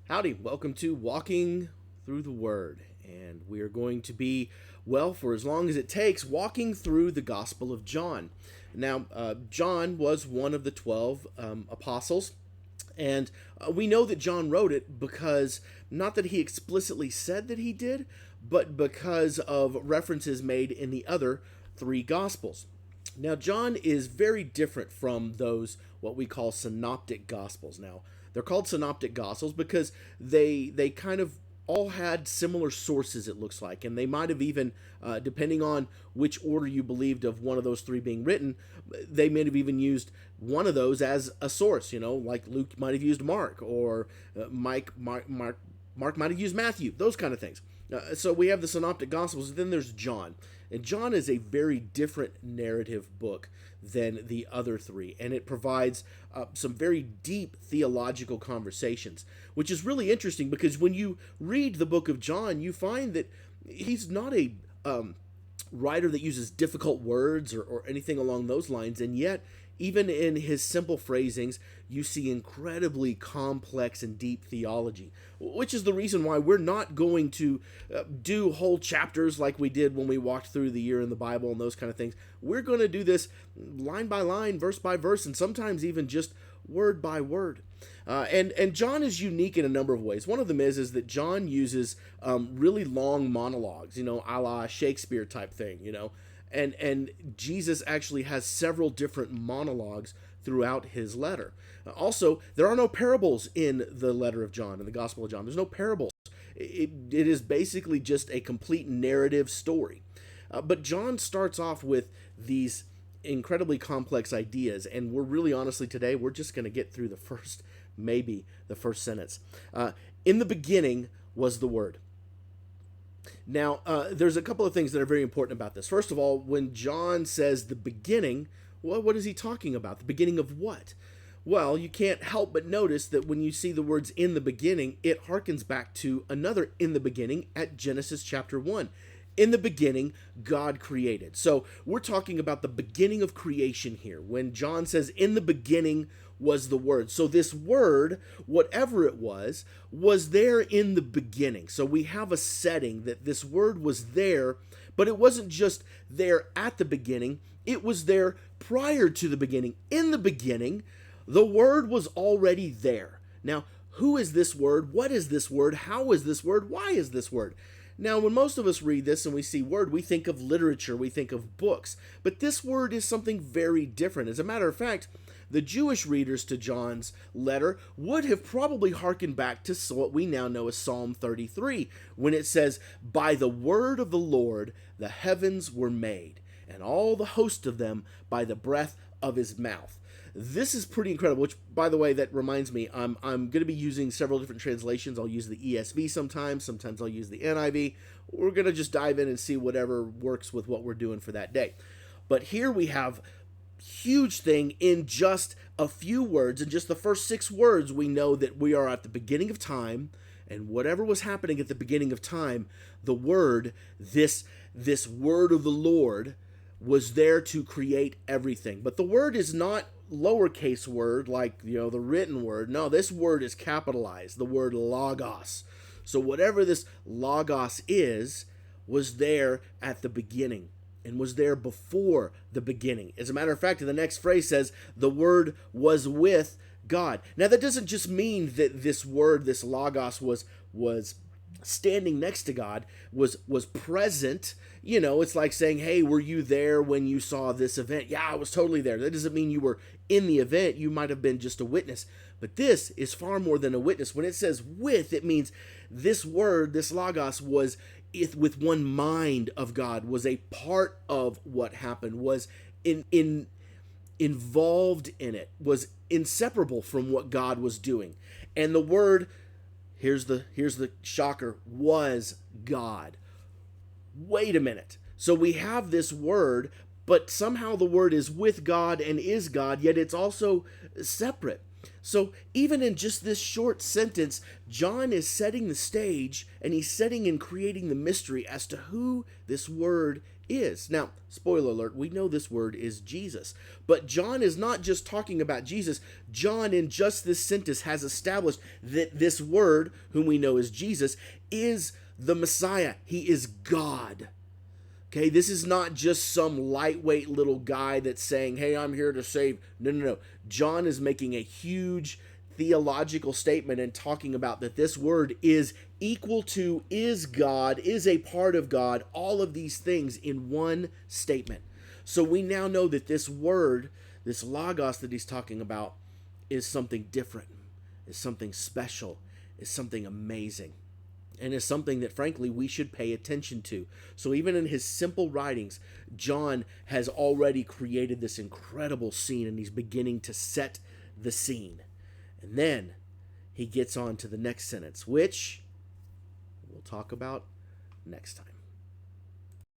Howdy, welcome to Walking Through the Word. And we are going to be, well, for as long as it takes, walking through the Gospel of John. Now, John was one of the 12 apostles, and we know that John wrote it because not that he explicitly said that he did, but because of references made in the other three Gospels. Now, John is very different from those what we call synoptic gospels. Now, they're called synoptic gospels because they kind of all had similar sources, it looks like, and they might have even, depending on which order you believed of one of those three being written, they may have even used one of those as a source. Like Luke might have used Mark, or Mark might have used Matthew, those kind of things. So we have the synoptic gospels, and then there's John. And John is a very different narrative book than the other three, and it provides some very deep theological conversations, which is really interesting because when you read the book of John, you find that he's not a writer that uses difficult words or anything along those lines, and yet even in his simple phrasings, you see incredibly complex and deep theology, which is the reason why we're not going to do whole chapters like we did when we walked through the year in the Bible and those kind of things. We're going to do this line by line, verse by verse, and sometimes even just word by word. And John is unique in a number of ways. One of them is that John uses really long monologues, a la Shakespeare type thing, and Jesus actually has several different monologues throughout his letter. Also, there are no parables in the letter of John, in the Gospel of John. There's no parables. It is basically just a complete narrative story. But John starts off with these incredibly complex ideas, and we're really honestly today, we're just going to get through maybe the first sentence. In the beginning was the Word. Now, there's a couple of things that are very important about this. First of all, when John says the beginning, well, what is he talking about? The beginning of what? Well, you can't help but notice that when you see the words in the beginning, it harkens back to another in the beginning at Genesis chapter 1. In the beginning, God created. So we're talking about the beginning of creation here. When John says, in the beginning was the Word. So this Word, whatever it was there in the beginning. So we have a setting that this Word was there, but it wasn't just there at the beginning. It was there prior to the beginning. In the beginning, the Word was already there. Now, who is this Word? What is this Word? How is this Word? Why is this Word? Now, when most of us read this and we see word, we think of literature, we think of books. But this word is something very different. As a matter of fact, the Jewish readers to John's letter would have probably hearkened back to what we now know as Psalm 33, when it says, by the word of the Lord the heavens were made, and all the host of them by the breath of his mouth. This is pretty incredible, which, by the way, that reminds me, I'm going to be using several different translations. I'll use the ESV sometimes I'll use the NIV. We're going to just dive in and see whatever works with what we're doing for that day. But here we have huge thing in just a few words. In just the first 6 words, we know that we are at the beginning of time, and whatever was happening at the beginning of time, the word, this word of the Lord, was there to create everything. But the word is not lowercase word like the written word. No, this word is capitalized, the word logos. So whatever this logos is was there at the beginning and was there before the beginning. As a matter of fact, the next phrase says the word was with God. Now that doesn't just mean that this word, this logos, was standing next to God, was present. It's like saying, hey, were you there when you saw this event? Yeah, I was totally there. That doesn't mean you were in the event. You might have been just a witness. But this is far more than a witness. When it says with, it means this word, this logos, was with one mind of God, was a part of what happened, was involved in it, was inseparable from what God was doing. And the word, here's the shocker, was God. Wait a minute. So we have this word, but somehow the word is with God and is God, yet it's also separate. So even in just this short sentence, John is setting the stage, and he's setting and creating the mystery as to who this word is. Now, spoiler alert, we know this word is Jesus. But John is not just talking about Jesus. John, in just this sentence, has established that this word, whom we know as Jesus, is the Messiah. He is God. Okay, this is not just some lightweight little guy that's saying, hey, I'm here to save. No, no, no. John is making a huge theological statement and talking about that this word is equal to, is God, is a part of God, all of these things in one statement. So we now know that this word, this logos that he's talking about, is something different, is something special, is something amazing, and is something that, frankly, we should pay attention to. So even in his simple writings, John has already created this incredible scene, and he's beginning to set the scene. And then he gets on to the next sentence, which we'll talk about next time.